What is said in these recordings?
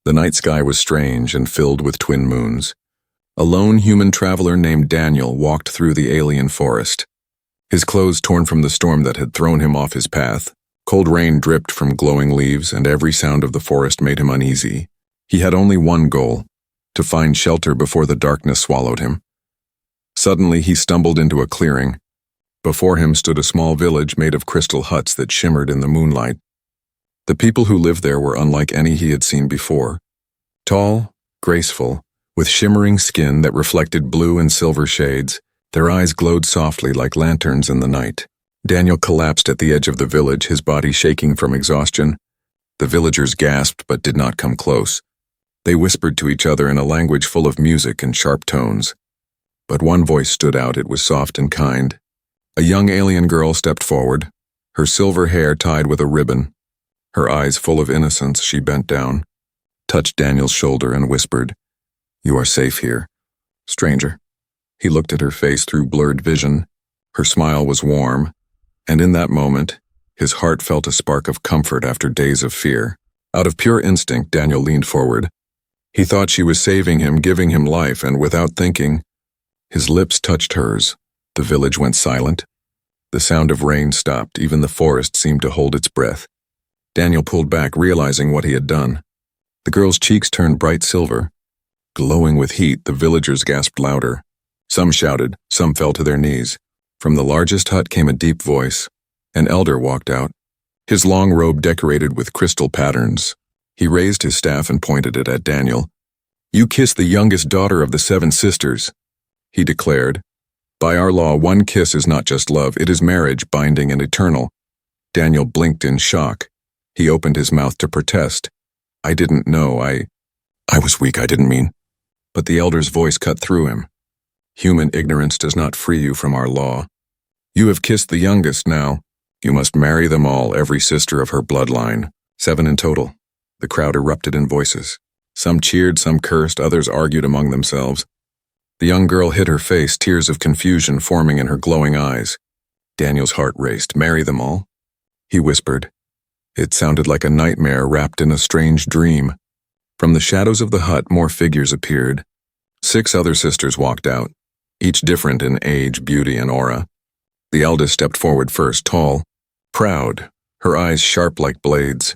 The night sky was strange and filled with twin moons. A lone human traveler named Daniel walked through the alien forest. His clothes torn from the storm that had thrown him off his path. Cold rain dripped from glowing leaves, and every sound of the forest made him uneasy. He had only one goal: to find shelter before the darkness swallowed him. Suddenly he stumbled into a clearing. Before him stood a small village made of crystal huts that shimmered in the moonlight. The people who lived there were unlike any he had seen before. Tall, graceful, with shimmering skin that reflected blue and silver shades, their eyes glowed softly like lanterns in the night. Daniel collapsed at the edge of the village, his body shaking from exhaustion. The villagers gasped but did not come close. They whispered to each other in a language full of music and sharp tones. But one voice stood out. It was soft and kind. A young alien girl stepped forward, her silver hair tied with a ribbon. Her eyes full of innocence, she bent down, touched Daniel's shoulder and whispered, "You are safe here, stranger." He looked at her face through blurred vision. Her smile was warm, and in that moment, his heart felt a spark of comfort after days of fear. Out of pure instinct, Daniel leaned forward. He thought she was saving him, giving him life, and without thinking, his lips touched hers. The village went silent. The sound of rain stopped. Even the forest seemed to hold its breath. Daniel pulled back, realizing what he had done. The girl's cheeks turned bright silver. Glowing with heat, the villagers gasped louder. Some shouted, some fell to their knees. From the largest hut came a deep voice. An elder walked out, his long robe decorated with crystal patterns. He raised his staff and pointed it at Daniel. "You kissed the youngest daughter of the 7 sisters," he declared. "By our law, one kiss is not just love, it is marriage, binding and eternal." Daniel blinked in shock. He opened his mouth to protest. "I didn't know, I was weak, I didn't mean." But the elder's voice cut through him. "Human ignorance does not free you from our law. You have kissed the youngest now. You must marry them all, every sister of her bloodline. 7 in total." The crowd erupted in voices. Some cheered, some cursed, others argued among themselves. The young girl hid her face, tears of confusion forming in her glowing eyes. Daniel's heart raced. "Marry them all?" he whispered. It sounded like a nightmare wrapped in a strange dream. From the shadows of the hut, more figures appeared. 6 other sisters walked out, each different in age, beauty, and aura. The eldest stepped forward first, tall, proud, her eyes sharp like blades.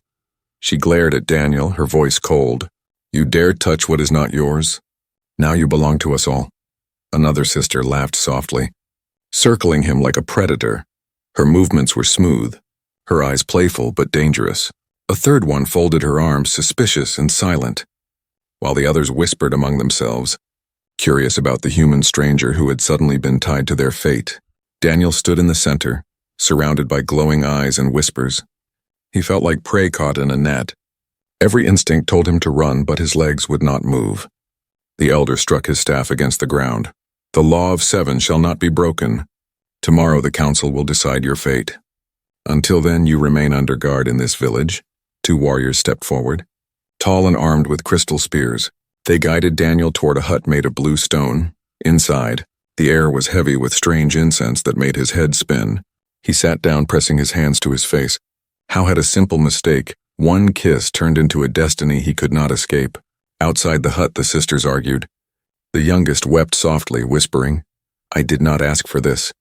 She glared at Daniel, her voice cold. "You dare touch what is not yours? Now you belong to us all." Another sister laughed softly, circling him like a predator. Her movements were smooth, her eyes playful but dangerous. A third one folded her arms, suspicious and silent, while the others whispered among themselves, curious about the human stranger who had suddenly been tied to their fate. Daniel stood in the center, surrounded by glowing eyes and whispers. He felt like prey caught in a net. Every instinct told him to run, but his legs would not move. The elder struck his staff against the ground. "The law of 7 shall not be broken. Tomorrow the council will decide your fate. Until then, you remain under guard in this village." 2 warriors stepped forward, tall and armed with crystal spears. They guided Daniel toward a hut made of blue stone. Inside, the air was heavy with strange incense that made his head spin. He sat down, pressing his hands to his face. How had a simple mistake, one kiss, turned into a destiny he could not escape? Outside the hut, the sisters argued. The youngest wept softly, whispering, "I did not ask for this.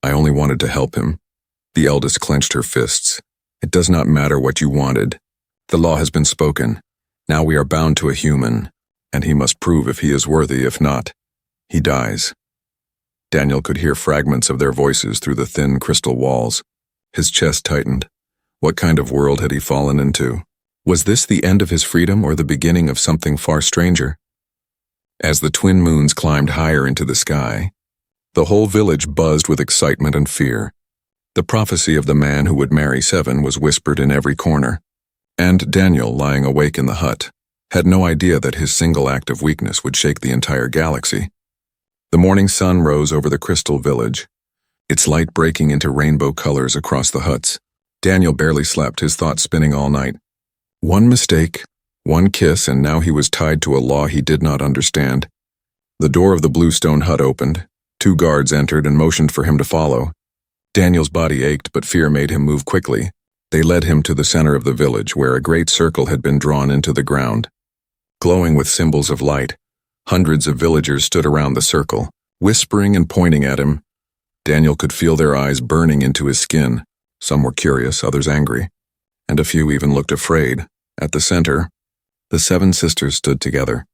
I only wanted to help him." The eldest clenched her fists. "It does not matter what you wanted. The law has been spoken. Now we are bound to a human, and he must prove if he is worthy. If not, he dies." Daniel could hear fragments of their voices through the thin crystal walls. His chest tightened. What kind of world had he fallen into? Was this the end of his freedom or the beginning of something far stranger? As the twin moons climbed higher into the sky, the whole village buzzed with excitement and fear. The prophecy of the man who would marry 7 was whispered in every corner. And Daniel, lying awake in the hut, had no idea that his single act of weakness would shake the entire galaxy. The morning sun rose over the crystal village, its light breaking into rainbow colors across the huts. Daniel barely slept, his thoughts spinning all night. One mistake, one kiss, and now he was tied to a law he did not understand. The door of the blue stone hut opened. 2 guards entered and motioned for him to follow. Daniel's body ached, but fear made him move quickly. They led him to the center of the village, where a great circle had been drawn into the ground. glowing with symbols of light. Hundreds of villagers stood around the circle, whispering and pointing at him. Daniel could feel their eyes burning into his skin. Some were curious, others angry, and a few even looked afraid. At the center, the 7 sisters stood together.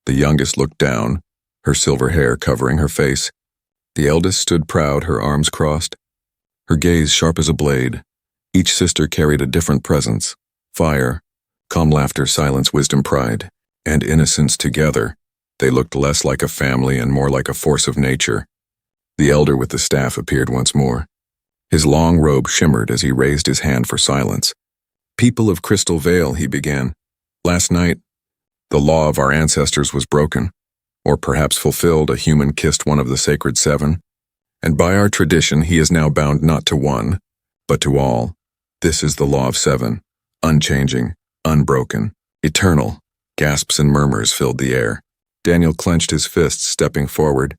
The youngest looked down, her silver hair covering her face. The eldest stood proud, her arms crossed, her gaze sharp as a blade. Each sister carried a different presence: fire, calm laughter, silence, wisdom, pride, and innocence. Together, they looked less like a family and more like a force of nature. The elder with the staff appeared once more. His long robe shimmered as he raised his hand for silence. "People of Crystal Vale," he began. "Last night, the law of our ancestors was broken, or perhaps fulfilled. A human kissed one of the sacred 7, and by our tradition he is now bound not to one, but to all. This is the law of 7, unchanging, unbroken, eternal." Gasps and murmurs filled the air. Daniel clenched his fists, stepping forward.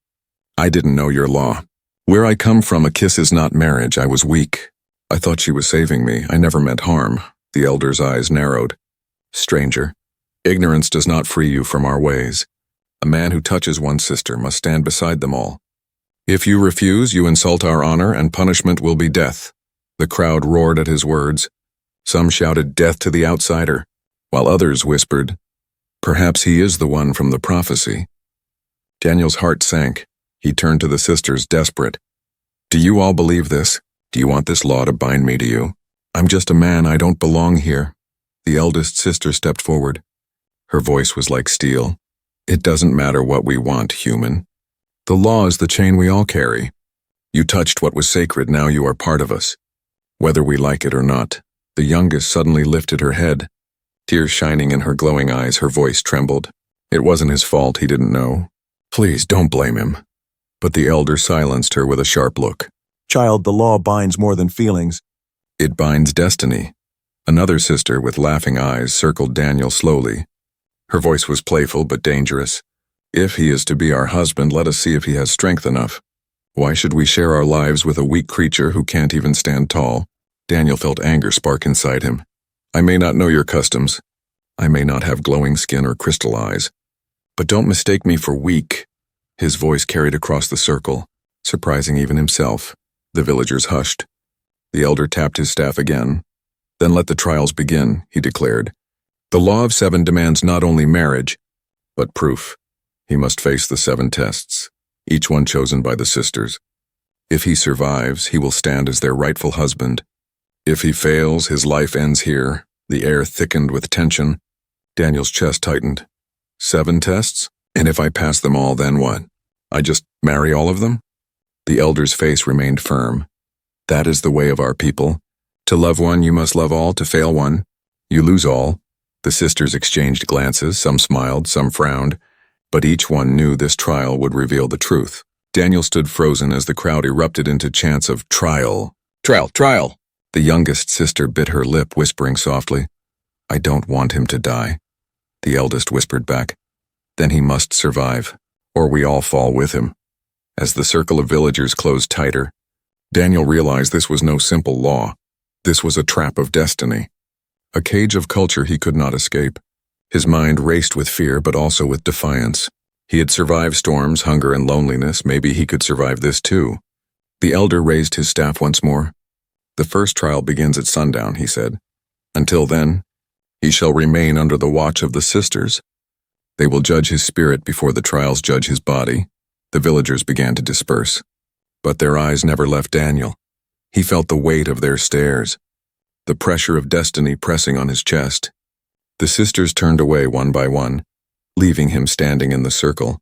"I didn't know your law. Where I come from, a kiss is not marriage. I was weak. I thought she was saving me. I never meant harm." The elder's eyes narrowed. "Stranger, ignorance does not free you from our ways. A man who touches one sister must stand beside them all. If you refuse, you insult our honor, and punishment will be death." The crowd roared at his words. Some shouted death to the outsider, while others whispered, "Perhaps he is the one from the prophecy." Daniel's heart sank. He turned to the sisters, desperate. "Do you all believe this? Do you want this law to bind me to you? I'm just a man. I don't belong here." The eldest sister stepped forward. Her voice was like steel. "It doesn't matter what we want, human. The law is the chain we all carry. You touched what was sacred, now you are part of us, whether we like it or not." The youngest suddenly lifted her head. Tears shining in her glowing eyes, her voice trembled. It wasn't his fault, he didn't know. "Please, don't blame him." But the elder silenced her with a sharp look. "Child, the law binds more than feelings. "It binds destiny." Another sister with laughing eyes circled Daniel slowly. Her voice was playful but dangerous. "If he is to be our husband, let us see if he has strength enough. Why should we share our lives with a weak creature who can't even stand tall?" Daniel felt anger spark inside him. "I may not know your customs. I may not have glowing skin or crystal eyes. But don't mistake me for weak." His voice carried across the circle, surprising even himself. The villagers hushed. The elder tapped his staff again. "Then let the trials begin," he declared. "The law of 7 demands not only marriage, but proof. He must face the 7 tests, each one chosen by the sisters. If he survives, he will stand as their rightful husband. If he fails, his life ends here." The air thickened with tension. Daniel's chest tightened. 7 tests? And if I pass them all, then what? I just marry all of them? The elder's face remained firm. "That is the way of our people. To love one, you must love all. To fail one, you lose all." The sisters exchanged glances, some smiled, some frowned, but each one knew this trial would reveal the truth. Daniel stood frozen as the crowd erupted into chants of "Trial! Trial! Trial!" The youngest sister bit her lip, whispering softly, "I don't want him to die." The eldest whispered back, "Then he must survive, or we all fall with him." As the circle of villagers closed tighter, Daniel realized this was no simple law. This was a trap of destiny, a cage of culture he could not escape. His mind raced with fear, but also with defiance. He had survived storms, hunger, and loneliness. Maybe he could survive this too. The elder raised his staff once more. "The first trial begins at sundown," he said. "Until then, he shall remain under the watch of the sisters. They will judge his spirit before the trials judge his body." The villagers began to disperse, but their eyes never left Daniel. He felt the weight of their stares, the pressure of destiny pressing on his chest. The sisters turned away one by one, leaving him standing in the circle.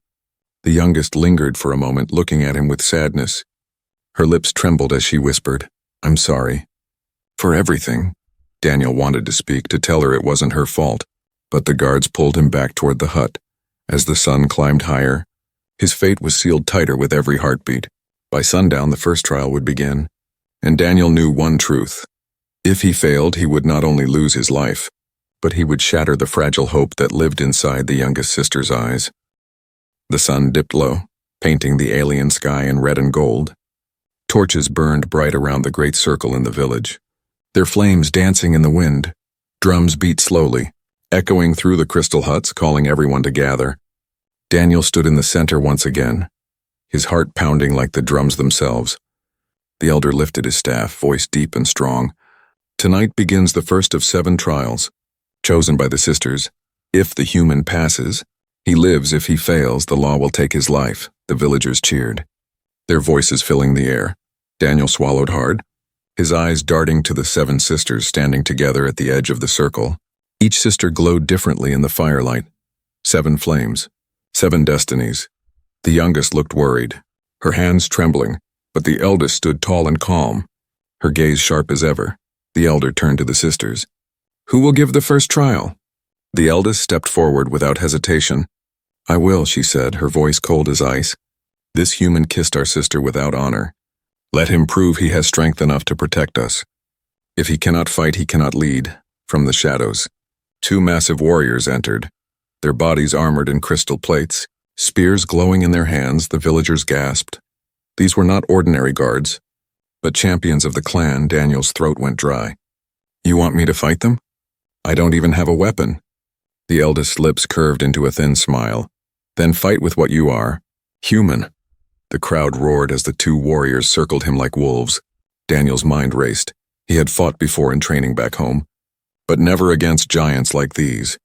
The youngest lingered for a moment, looking at him with sadness. Her lips trembled as she whispered, "I'm sorry. For everything." Daniel wanted to speak, to tell her it wasn't her fault, but the guards pulled him back toward the hut. As the sun climbed higher, his fate was sealed tighter with every heartbeat. By sundown, the first trial would begin, and Daniel knew one truth. If he failed, he would not only lose his life, but he would shatter the fragile hope that lived inside the youngest sister's eyes. The sun dipped low, painting the alien sky in red and gold. Torches burned bright around the great circle in the village, their flames dancing in the wind. Drums beat slowly, echoing through the crystal huts, calling everyone to gather. Daniel stood in the center once again, his heart pounding like the drums themselves. The elder lifted his staff, voice deep and strong. Tonight begins the first of 7 trials, chosen by the sisters. If the human passes, he lives. If he fails, the law will take his life. The villagers cheered, their voices filling the air. Daniel swallowed hard, his eyes darting to the 7 sisters standing together at the edge of the circle. Each sister glowed differently in the firelight. 7 flames, 7 destinies. The youngest looked worried, her hands trembling, but the eldest stood tall and calm, her gaze sharp as ever. The elder turned to the sisters. "Who will give the first trial?" The eldest stepped forward without hesitation. "I will," she said, her voice cold as ice. "This human kissed our sister without honor. Let him prove he has strength enough to protect us. If he cannot fight, he cannot lead." From the shadows, 2 massive warriors entered, their bodies armored in crystal plates, spears glowing in their hands. The villagers gasped. These were not ordinary guards, but champions of the clan. Daniel's throat went dry. "You want me to fight them? I don't even have a weapon." The eldest's lips curved into a thin smile. "Then fight with what you are, human." The crowd roared as the 2 warriors circled him like wolves. Daniel's mind raced. He had fought before in training back home, but never against giants like these.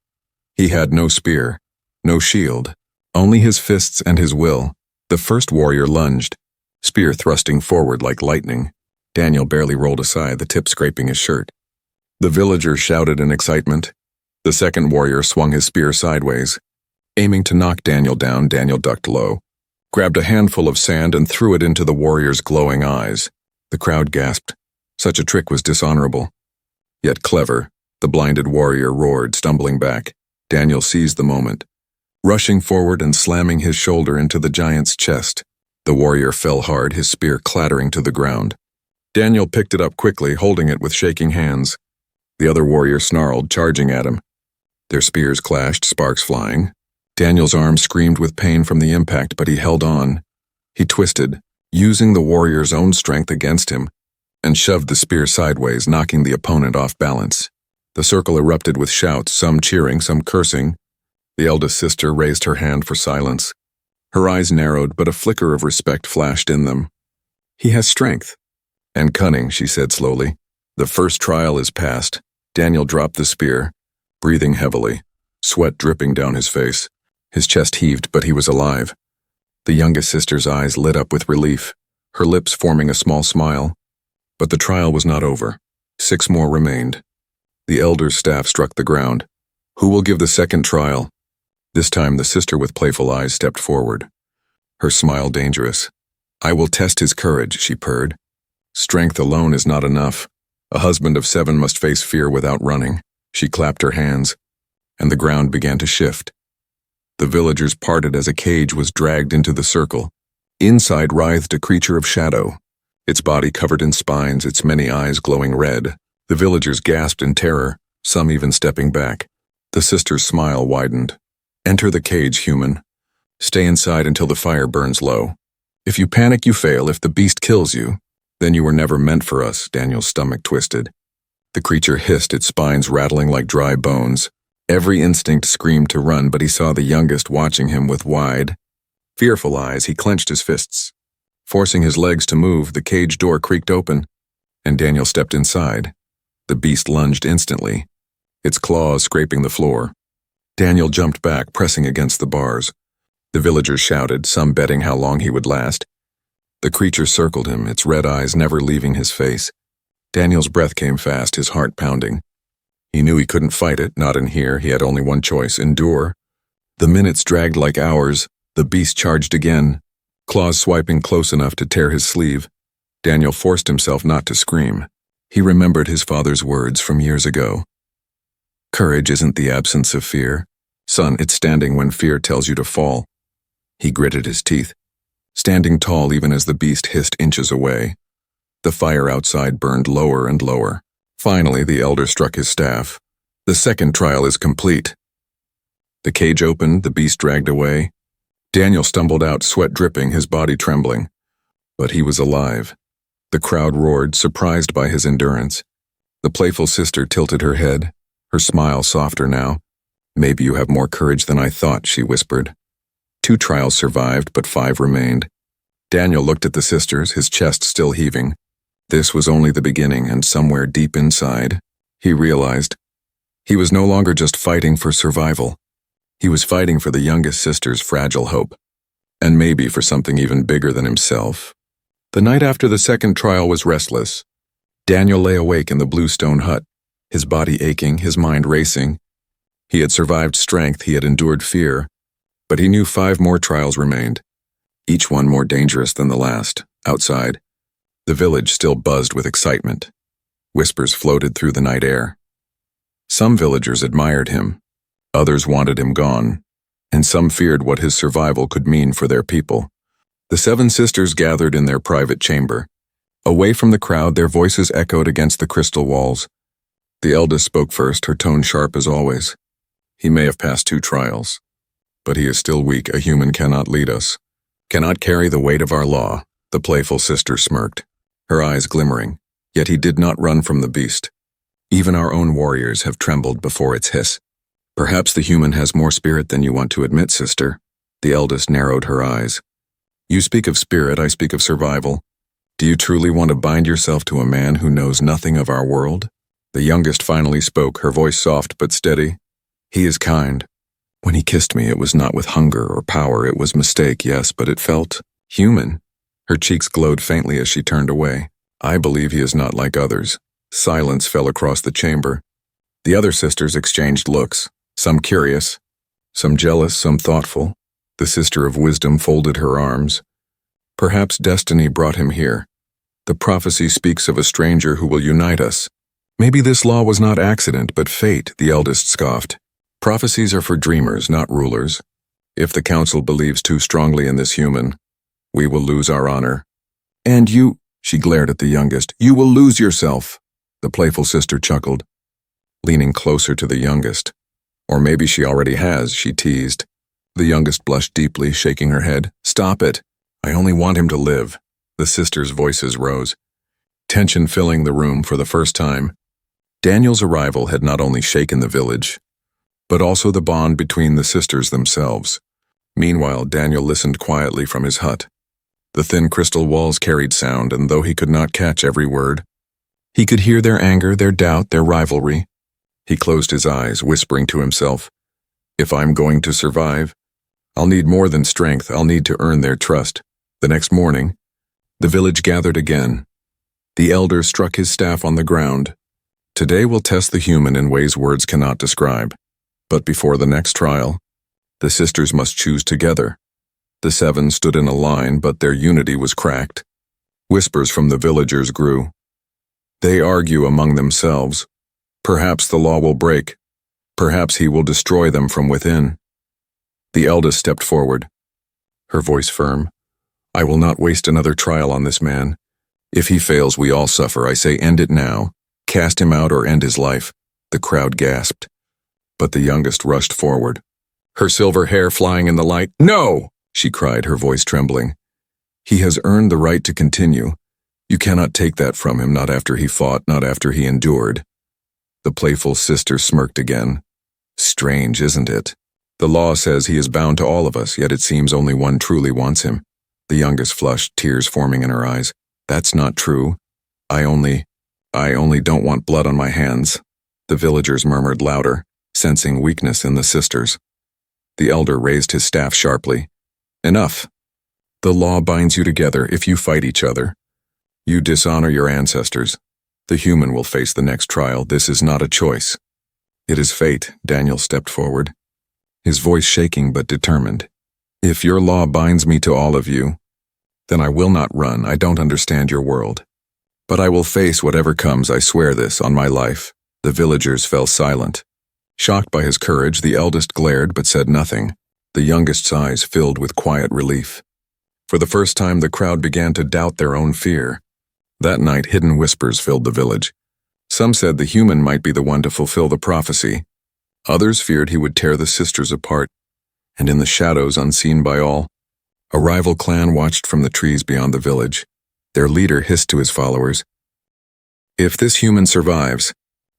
He had no spear, no shield, only his fists and his will. The first warrior lunged, spear thrusting forward like lightning. Daniel barely rolled aside, the tip scraping his shirt. The villagers shouted in excitement. The second warrior swung his spear sideways. Aiming to knock Daniel down, Daniel ducked low, grabbed a handful of sand and threw it into the warrior's glowing eyes. The crowd gasped. Such a trick was dishonorable, yet clever. The blinded warrior roared, stumbling back. Daniel seized the moment, rushing forward and slamming his shoulder into the giant's chest. The warrior fell hard, his spear clattering to the ground. Daniel picked it up quickly, holding it with shaking hands. The other warrior snarled, charging at him. Their spears clashed, sparks flying. Daniel's arm screamed with pain from the impact, but he held on. He twisted, using the warrior's own strength against him, and shoved the spear sideways, knocking the opponent off balance. The circle erupted with shouts, some cheering, some cursing. The eldest sister raised her hand for silence. Her eyes narrowed, but a flicker of respect flashed in them. "He has strength and cunning," she said slowly. "The first trial is past." Daniel dropped the spear, breathing heavily, sweat dripping down his face. His chest heaved, but he was alive. The youngest sister's eyes lit up with relief, her lips forming a small smile. But the trial was not over. 6 more remained. The elder's staff struck the ground. "Who will give the second trial?" This time the sister with playful eyes stepped forward, her smile dangerous. "I will test his courage," she purred. "Strength alone is not enough. A husband of 7 must face fear without running." She clapped her hands, and the ground began to shift. The villagers parted as a cage was dragged into the circle. Inside writhed a creature of shadow, its body covered in spines, its many eyes glowing red. The villagers gasped in terror, some even stepping back. The sister's smile widened. "Enter the cage, human. Stay inside until the fire burns low. If you panic, you fail. If the beast kills you, then you were never meant for us." Daniel's stomach twisted. The creature hissed, its spines rattling like dry bones. Every instinct screamed to run, but he saw the youngest watching him with wide, fearful eyes. He clenched his fists. Forcing his legs to move, the cage door creaked open, and Daniel stepped inside. The beast lunged instantly, its claws scraping the floor. Daniel jumped back, pressing against the bars. The villagers shouted, some betting how long he would last. The creature circled him, its red eyes never leaving his face. Daniel's breath came fast, his heart pounding. He knew he couldn't fight it, not in here. He had only one choice: endure. The minutes dragged like hours. The beast charged again, claws swiping close enough to tear his sleeve. Daniel forced himself not to scream. He remembered his father's words from years ago. "Courage isn't the absence of fear. Son, it's standing when fear tells you to fall." He gritted his teeth, standing tall even as the beast hissed inches away. The fire outside burned lower and lower. Finally, the elder struck his staff. "The second trial is complete." The cage opened, the beast dragged away. Daniel stumbled out, sweat dripping, his body trembling. But he was alive. The crowd roared, surprised by his endurance. The playful sister tilted her head, her smile softer now. Maybe you have more courage than I thought, she whispered. 2 trials survived, but 5 remained. Daniel looked at the sisters, his chest still heaving. This was only the beginning, and somewhere deep inside, he realized he was no longer just fighting for survival. He was fighting for the youngest sister's fragile hope, and maybe for something even bigger than himself. The night after the second trial was restless. Daniel lay awake in the bluestone hut, his body aching, his mind racing. He had survived strength, he had endured fear, but he knew 5 more trials remained, each one more dangerous than the last. Outside, the village still buzzed with excitement. Whispers floated through the night air. Some villagers admired him, others wanted him gone, and some feared what his survival could mean for their people. The 7 sisters gathered in their private chamber. Away from the crowd, their voices echoed against the crystal walls. The eldest spoke first, her tone sharp as always. He may have passed 2 trials, but he is still weak. A human cannot lead us, cannot carry the weight of our law. The playful sister smirked, her eyes glimmering, yet he did not run from the beast. Even our own warriors have trembled before its hiss. Perhaps the human has more spirit than you want to admit, sister. The eldest narrowed her eyes. You speak of spirit, I speak of survival. Do you truly want to bind yourself to a man who knows nothing of our world? The youngest finally spoke, her voice soft but steady. He is kind. When he kissed me, it was not with hunger or power. It was mistake, yes, but it felt human. Her cheeks glowed faintly as she turned away. I believe he is not like others. Silence fell across the chamber. The other sisters exchanged looks, some curious, some jealous, some thoughtful. The sister of wisdom folded her arms. Perhaps destiny brought him here. The prophecy speaks of a stranger who will unite us. Maybe this law was not accident, but fate, the eldest scoffed. Prophecies are for dreamers, not rulers. If the council believes too strongly in this human, we will lose our honor. And you, she glared at the youngest, you will lose yourself. The playful sister chuckled, leaning closer to the youngest. Or maybe she already has, she teased. The youngest blushed deeply, shaking her head. Stop it. I only want him to live. The sisters' voices rose, tension filling the room for the first time. Daniel's arrival had not only shaken the village, but also the bond between the sisters themselves. Meanwhile, Daniel listened quietly from his hut. The thin crystal walls carried sound, and though he could not catch every word, he could hear their anger, their doubt, their rivalry. He closed his eyes, whispering to himself, if I'm going to survive, I'll need more than strength, I'll need to earn their trust. The next morning, the village gathered again. The elder struck his staff on the ground. Today we'll test the human in ways words cannot describe. But before the next trial, the sisters must choose together. The 7 stood in a line, but their unity was cracked. Whispers from the villagers grew. They argue among themselves. Perhaps the law will break. Perhaps he will destroy them from within. The eldest stepped forward, her voice firm. I will not waste another trial on this man. If he fails, we all suffer. I say end it now. Cast him out or end his life. The crowd gasped. But the youngest rushed forward, her silver hair flying in the light. No! She cried, her voice trembling. He has earned the right to continue. You cannot take that from him, not after he fought, not after he endured. The playful sister smirked again. Strange, isn't it? The law says he is bound to all of us, yet it seems only one truly wants him. The youngest flushed, tears forming in her eyes. That's not true. I only don't want blood on my hands. The villagers murmured louder, sensing weakness in the sisters. The elder raised his staff sharply. Enough. The law binds you together if you fight each other. You dishonor your ancestors. The human will face the next trial. This is not a choice. It is fate. Daniel stepped forward, his voice shaking but determined. If your law binds me to all of you, then I will not run. I don't understand your world. But I will face whatever comes, I swear this on my life. The villagers fell silent. Shocked by his courage, the eldest glared but said nothing. The youngest's eyes filled with quiet relief. For the first time, the crowd began to doubt their own fear. That night, hidden whispers filled the village. Some said the human might be the one to fulfill the prophecy. Others feared he would tear the sisters apart. And in the shadows, unseen by all, a rival clan watched from the trees beyond the village. Their leader hissed to his followers, if this human survives,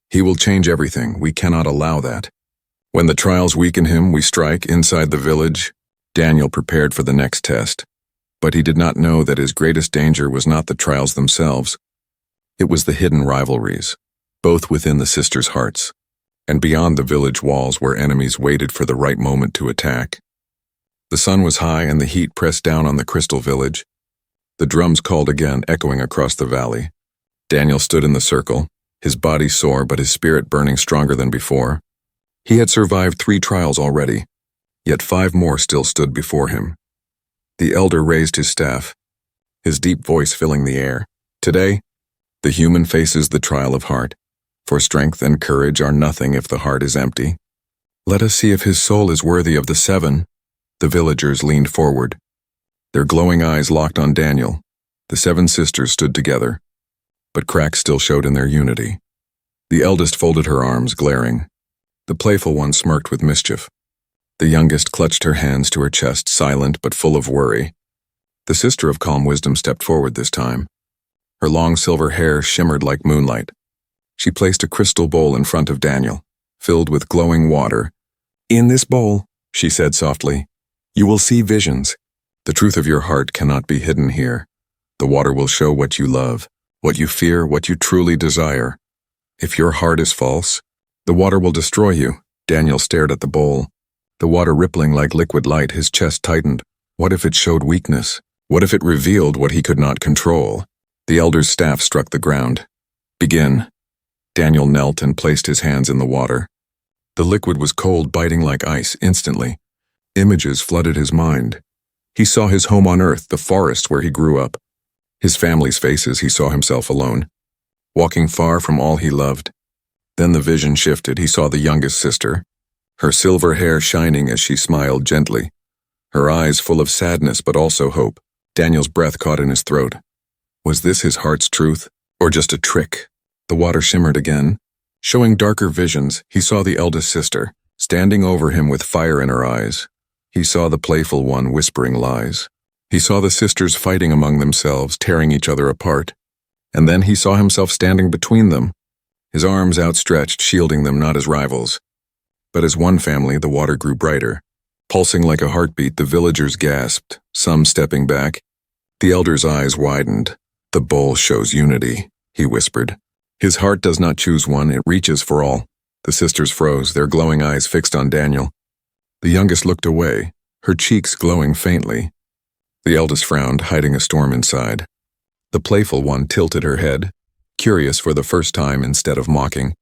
he will change everything. We cannot allow that. When the trials weaken him, we strike inside the village. Daniel prepared for the next test, but he did not know that his greatest danger was not the trials themselves. It was the hidden rivalries, both within the sisters' hearts, and beyond the village walls where enemies waited for the right moment to attack. The sun was high and the heat pressed down on the crystal village. The drums called again, echoing across the valley. Daniel stood in the circle, his body sore but his spirit burning stronger than before. He had survived 3 trials already, yet 5 more still stood before him. The elder raised his staff, his deep voice filling the air. Today, the human faces the trial of heart, for strength and courage are nothing if the heart is empty. Let us see if his soul is worthy of the 7. The villagers leaned forward. Their glowing eyes locked on Daniel. The 7 sisters stood together, but cracks still showed in their unity. The eldest folded her arms, glaring. The playful one smirked with mischief. The youngest clutched her hands to her chest, silent but full of worry. The sister of calm wisdom stepped forward this time. Her long silver hair shimmered like moonlight. She placed a crystal bowl in front of Daniel, filled with glowing water. "In this bowl," she said softly, "you will see visions. The truth of your heart cannot be hidden here. The water will show what you love, what you fear, what you truly desire. If your heart is false, the water will destroy you." Daniel stared at the bowl. The water rippling like liquid light, his chest tightened. What if it showed weakness? What if it revealed what he could not control? The elder's staff struck the ground. "Begin." Daniel knelt and placed his hands in the water. The liquid was cold, biting like ice instantly. Images flooded his mind. He saw his home on earth, the forest where he grew up. His family's faces, he saw himself alone, walking far from all he loved. Then the vision shifted. He saw the youngest sister, her silver hair shining as she smiled gently, her eyes full of sadness but also hope. Daniel's breath caught in his throat. Was this his heart's truth, or just a trick? The water shimmered again, showing darker visions. He saw the eldest sister, standing over him with fire in her eyes. He saw the playful one whispering lies. He saw the sisters fighting among themselves, tearing each other apart. And then he saw himself standing between them, his arms outstretched, shielding them not as rivals, but as one family. The water grew brighter. Pulsing like a heartbeat, the villagers gasped, some stepping back. The elder's eyes widened. "The bowl shows unity," he whispered. "His heart does not choose one, it reaches for all." The sisters froze, their glowing eyes fixed on Daniel. The youngest looked away, her cheeks glowing faintly. The eldest frowned, hiding a storm inside. The playful one tilted her head, curious for the first time instead of mocking.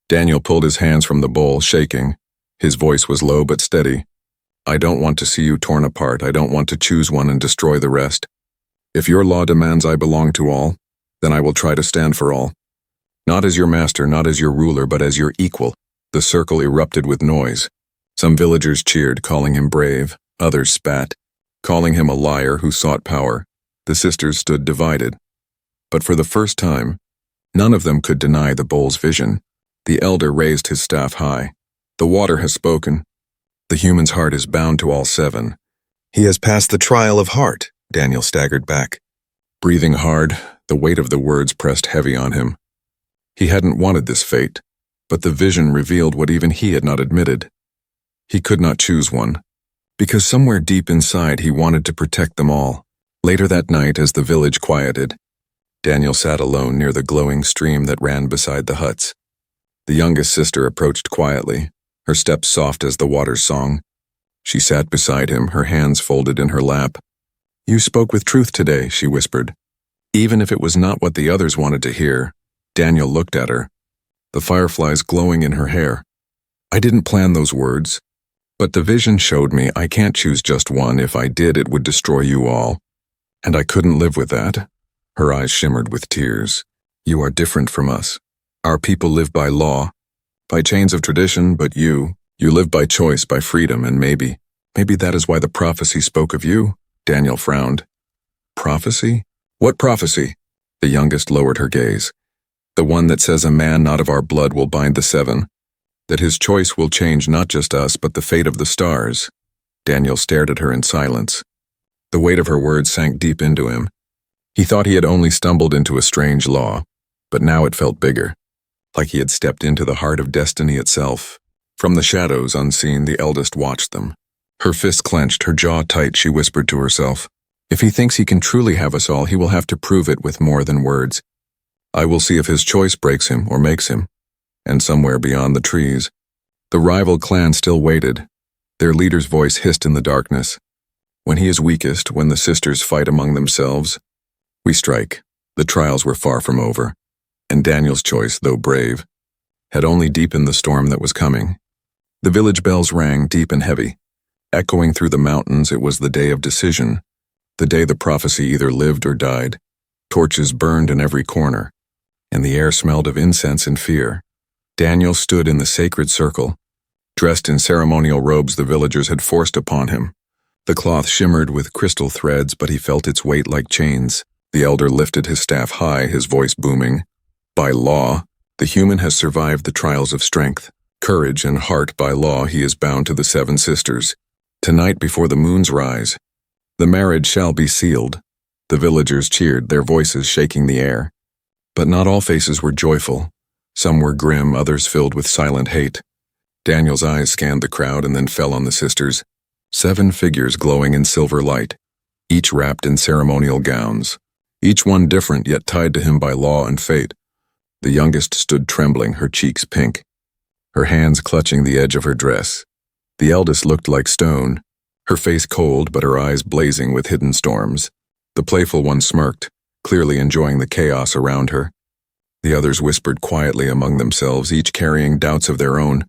Daniel pulled his hands from the bowl, shaking. His voice was low but steady. "I don't want to see you torn apart. I don't want to choose one and destroy the rest. If your law demands I belong to all, then I will try to stand for all. Not as your master, not as your ruler, but as your equal." The circle erupted with noise. Some villagers cheered, calling him brave. Others spat, calling him a liar who sought power. The sisters stood divided. But for the first time, none of them could deny the bowl's vision. The elder raised his staff high. "The water has spoken. The human's heart is bound to all 7. He has passed the trial of heart." Daniel staggered back. Breathing hard, the weight of the words pressed heavy on him. He hadn't wanted this fate, but the vision revealed what even he had not admitted. He could not choose one, because somewhere deep inside he wanted to protect them all. Later that night, as the village quieted, Daniel sat alone near the glowing stream that ran beside the huts. The youngest sister approached quietly, her steps soft as the water's song. She sat beside him, her hands folded in her lap. "You spoke with truth today," she whispered, even if it was not what the others wanted to hear. Daniel looked at her, the fireflies glowing in her hair. "I didn't plan those words, but the vision showed me I can't choose just one. If I did, it would destroy you all. And I couldn't live with that." Her eyes shimmered with tears. "You are different from us. Our people live by law, by chains of tradition, but you live by choice, by freedom, and maybe that is why the prophecy spoke of you." Daniel frowned. "Prophecy? What prophecy?" The youngest lowered her gaze. "The one that says a man not of our blood will bind the 7, that his choice will change not just us, but the fate of the stars." Daniel stared at her in silence. The weight of her words sank deep into him. He thought he had only stumbled into a strange law, but now it felt bigger, like he had stepped into the heart of destiny itself. From the shadows, unseen, the eldest watched them. Her fist clenched, her jaw tight, she whispered to herself, "If he thinks he can truly have us all, he will have to prove it with more than words. I will see if his choice breaks him or makes him." And somewhere beyond the trees, the rival clan still waited. Their leader's voice hissed in the darkness. "When he is weakest, when the sisters fight among themselves, we strike." The trials were far from over, and Daniel's choice, though brave, had only deepened the storm that was coming. The village bells rang deep and heavy. Echoing through the mountains, it was the day of decision, the day the prophecy either lived or died. Torches burned in every corner, and the air smelled of incense and fear. Daniel stood in the sacred circle, dressed in ceremonial robes the villagers had forced upon him. The cloth shimmered with crystal threads, but he felt its weight like chains. The elder lifted his staff high, his voice booming. By law, the human has survived the trials of strength, courage, and heart. By law, he is bound to the 7 sisters. Tonight, before the moons rise, the marriage shall be sealed. The villagers cheered, their voices shaking the air. But not all faces were joyful. Some were grim, others filled with silent hate. Daniel's eyes scanned the crowd and then fell on the sisters. 7 figures glowing in silver light, each wrapped in ceremonial gowns. Each one different, yet tied to him by law and fate. The youngest stood trembling, her cheeks pink, her hands clutching the edge of her dress. The eldest looked like stone, her face cold but her eyes blazing with hidden storms. The playful one smirked, clearly enjoying the chaos around her. The others whispered quietly among themselves, each carrying doubts of their own.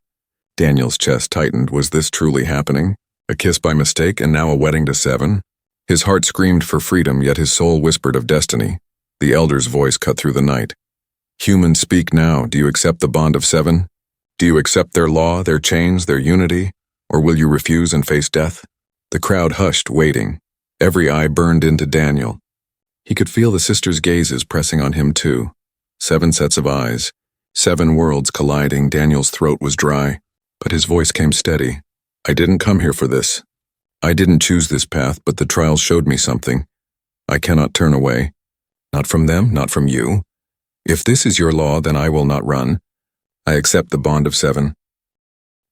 Daniel's chest tightened. Was this truly happening? A kiss by mistake, and now a wedding to 7? His heart screamed for freedom, yet his soul whispered of destiny. The elder's voice cut through the night. "Humans, speak now. Do you accept the bond of 7? Do you accept their law, their chains, their unity? Or will you refuse and face death?" The crowd hushed, waiting. Every eye burned into Daniel. He could feel the sisters' gazes pressing on him too. 7 sets of eyes, 7 worlds colliding. Daniel's throat was dry, but his voice came steady. "I didn't come here for this. I didn't choose this path, but the trials showed me something. I cannot turn away. Not from them, not from you. If this is your law, then I will not run. I accept the bond of 7.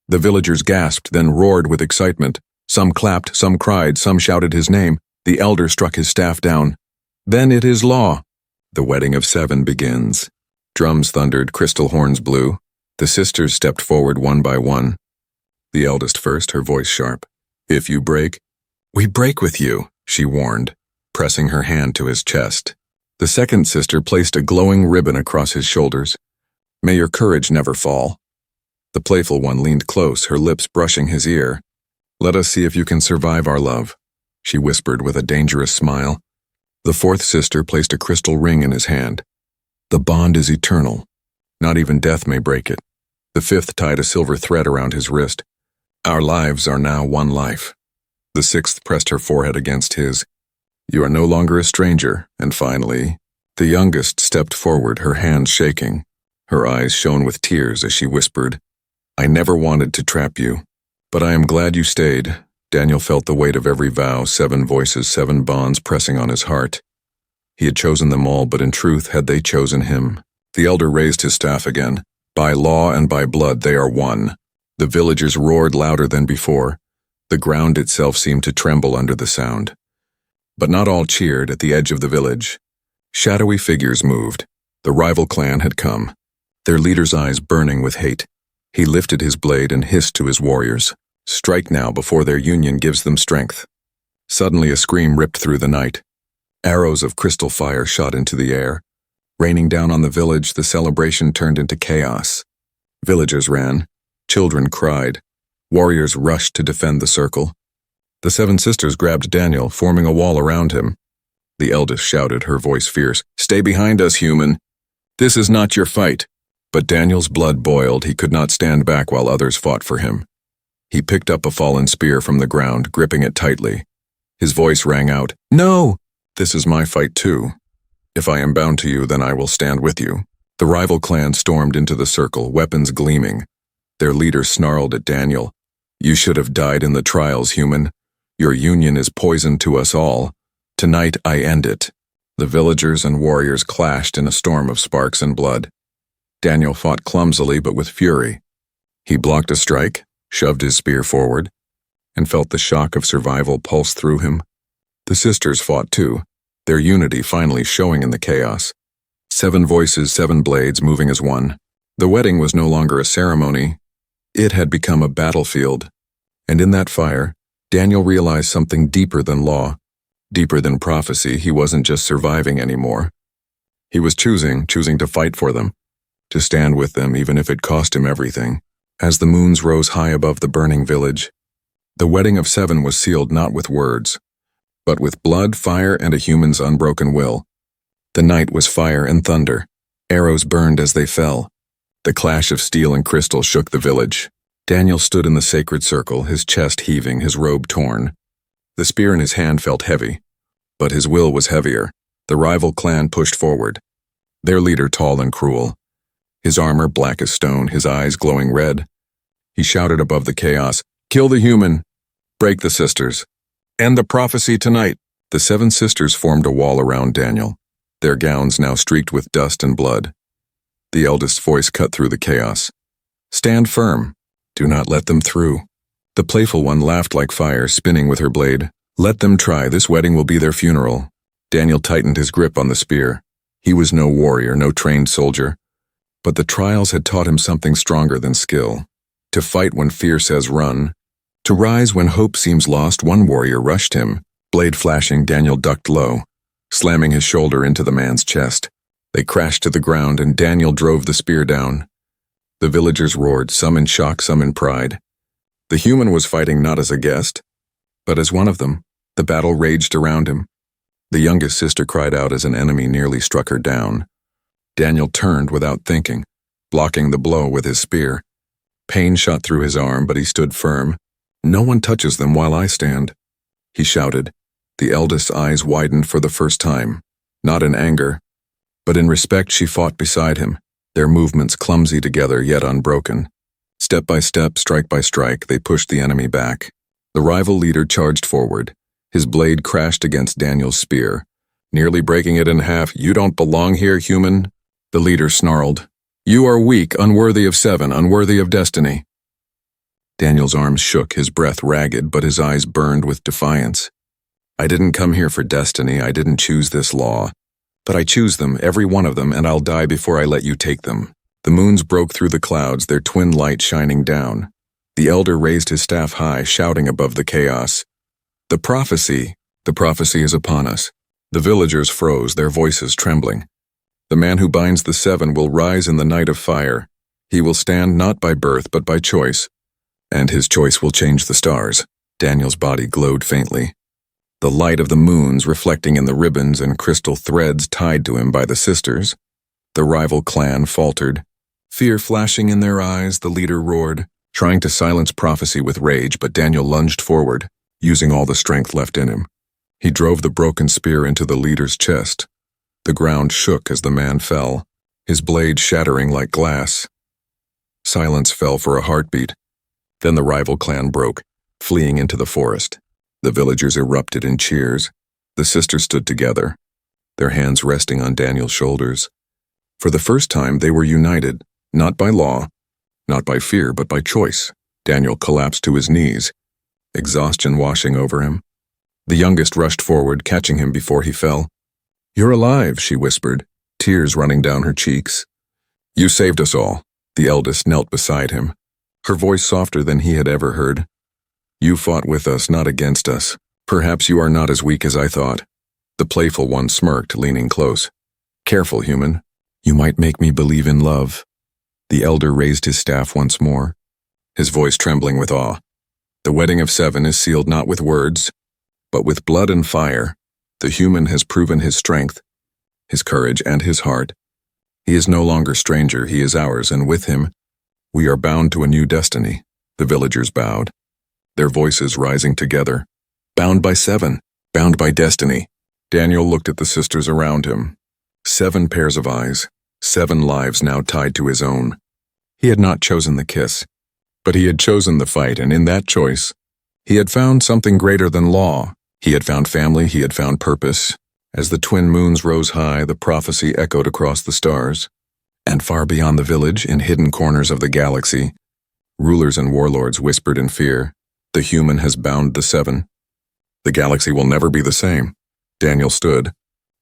The villagers gasped, then roared with excitement. Some clapped, some cried, some shouted his name. The elder struck his staff down. "Then it is law." The wedding of 7 begins. Drums thundered, crystal horns blew. The sisters stepped forward one by one. The eldest first, her voice sharp. "If you break, we break with you," she warned, pressing her hand to his chest. The second sister placed a glowing ribbon across his shoulders. "May your courage never fall." The playful one leaned close, her lips brushing his ear. "Let us see if you can survive our love," she whispered with a dangerous smile. The fourth sister placed a crystal ring in his hand. "The bond is eternal. Not even death may break it." The fifth tied a silver thread around his wrist. "Our lives are now one life." The sixth pressed her forehead against his. "You are no longer a stranger." And finally, the youngest stepped forward, her hands shaking. Her eyes shone with tears as she whispered, "I never wanted to trap you, but I am glad you stayed." Daniel felt the weight of every vow, 7 voices, 7 bonds pressing on his heart. He had chosen them all, but in truth, had they chosen him? The elder raised his staff again. "By law and by blood they are one." The villagers roared louder than before. The ground itself seemed to tremble under the sound. But not all cheered. At the edge of the village, shadowy figures moved. The rival clan had come, their leader's eyes burning with hate. He lifted his blade and hissed to his warriors, "Strike now before their union gives them strength." Suddenly a scream ripped through the night. Arrows of crystal fire shot into the air. Raining down on the village, the celebration turned into chaos. Villagers ran. Children cried. Warriors rushed to defend the circle. The 7 sisters grabbed Daniel, forming a wall around him. The eldest shouted, her voice fierce, "Stay behind us, human. This is not your fight." But Daniel's blood boiled. He could not stand back while others fought for him. He picked up a fallen spear from the ground, gripping it tightly. His voice rang out, "No! This is my fight too. If I am bound to you, then I will stand with you." The rival clan stormed into the circle, weapons gleaming. Their leader snarled at Daniel, "You should have died in the trials, human. Your union is poison to us all. Tonight I end it." The villagers and warriors clashed in a storm of sparks and blood. Daniel fought clumsily but with fury. He blocked a strike, shoved his spear forward, and felt the shock of survival pulse through him. The sisters fought too, their unity finally showing in the chaos. 7 voices, 7 blades moving as one. The wedding was no longer a ceremony. It had become a battlefield. And in that fire, Daniel realized something deeper than law, deeper than prophecy. He wasn't just surviving anymore. He was choosing to fight for them, to stand with them even if it cost him everything. As the moons rose high above the burning village, the wedding of 7 was sealed not with words, but with blood, fire, and a human's unbroken will. The night was fire and thunder. Arrows burned as they fell. The clash of steel and crystal shook the village. Daniel stood in the sacred circle, his chest heaving, his robe torn. The spear in his hand felt heavy, but his will was heavier. The rival clan pushed forward, their leader tall and cruel, his armor black as stone, his eyes glowing red. He shouted above the chaos, "Kill the human! Break the sisters! End the prophecy tonight!" The 7 sisters formed a wall around Daniel, their gowns now streaked with dust and blood. The eldest's voice cut through the chaos. "Stand firm. Do not let them through." The playful one laughed like fire, spinning with her blade. "Let them try. This wedding will be their funeral." Daniel tightened his grip on the spear. He was no warrior, no trained soldier. But the trials had taught him something stronger than skill. To fight when fear says run. To rise when hope seems lost. One warrior rushed him. Blade flashing, Daniel ducked low, slamming his shoulder into the man's chest. They crashed to the ground, and Daniel drove the spear down. The villagers roared, some in shock, some in pride. The human was fighting not as a guest, but as one of them. The battle raged around him. The youngest sister cried out as an enemy nearly struck her down. Daniel turned without thinking, blocking the blow with his spear. Pain shot through his arm, but he stood firm. "No one touches them while I stand," he shouted. The eldest's eyes widened for the first time, not in anger, but in respect. She fought beside him, their movements clumsy together yet unbroken. Step by step, strike by strike, they pushed the enemy back. The rival leader charged forward. His blade crashed against Daniel's spear, nearly breaking it in half. "You don't belong here, human," the leader snarled. "You are weak, unworthy of 7, unworthy of destiny." Daniel's arms shook, his breath ragged, but his eyes burned with defiance. "I didn't come here for destiny. I didn't choose this law. But I choose them, every one of them, and I'll die before I let you take them." The moons broke through the clouds, their twin light shining down. The elder raised his staff high, shouting above the chaos. The prophecy is upon us." The villagers froze, their voices trembling. "The man who binds the 7 will rise in the night of fire. He will stand not by birth, but by choice. And his choice will change the stars." Daniel's body glowed faintly, the light of the moons reflecting in the ribbons and crystal threads tied to him by the sisters. The rival clan faltered, fear flashing in their eyes. The leader roared, trying to silence prophecy with rage, but Daniel lunged forward, using all the strength left in him. He drove the broken spear into the leader's chest. The ground shook as the man fell, his blade shattering like glass. Silence fell for a heartbeat. Then the rival clan broke, fleeing into the forest. The villagers erupted in cheers. The sisters stood together, their hands resting on Daniel's shoulders. For the first time, they were united, not by law, not by fear, but by choice. Daniel collapsed to his knees, exhaustion washing over him. The youngest rushed forward, catching him before he fell. "You're alive," she whispered, tears running down her cheeks. "You saved us all." The eldest knelt beside him, her voice softer than he had ever heard. "You fought with us, not against us. Perhaps you are not as weak as I thought." The playful one smirked, leaning close. "Careful, human. You might make me believe in love." The elder raised his staff once more, his voice trembling with awe. "The wedding of 7 is sealed not with words, but with blood and fire. The human has proven his strength, his courage, and his heart. He is no longer stranger, he is ours, and with him, we are bound to a new destiny." The villagers bowed, their voices rising together. Bound by 7, bound by destiny. Daniel looked at the sisters around him. 7 pairs of eyes, 7 lives now tied to his own. He had not chosen the kiss, but he had chosen the fight, and in that choice, he had found something greater than law. He had found family, he had found purpose. As the twin moons rose high, the prophecy echoed across the stars. And far beyond the village, in hidden corners of the galaxy, Rulers and warlords whispered in fear. The human has bound the seven. The galaxy will never be the same. Daniel stood,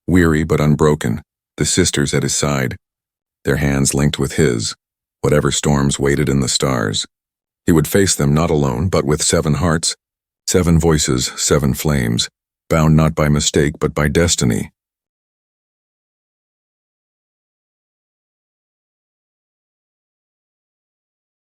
weary but unbroken, the sisters at his side, their hands linked with his, whatever storms waited in the stars. He would face them not alone, but with 7 hearts, 7 voices, 7 flames, bound not by mistake but by destiny.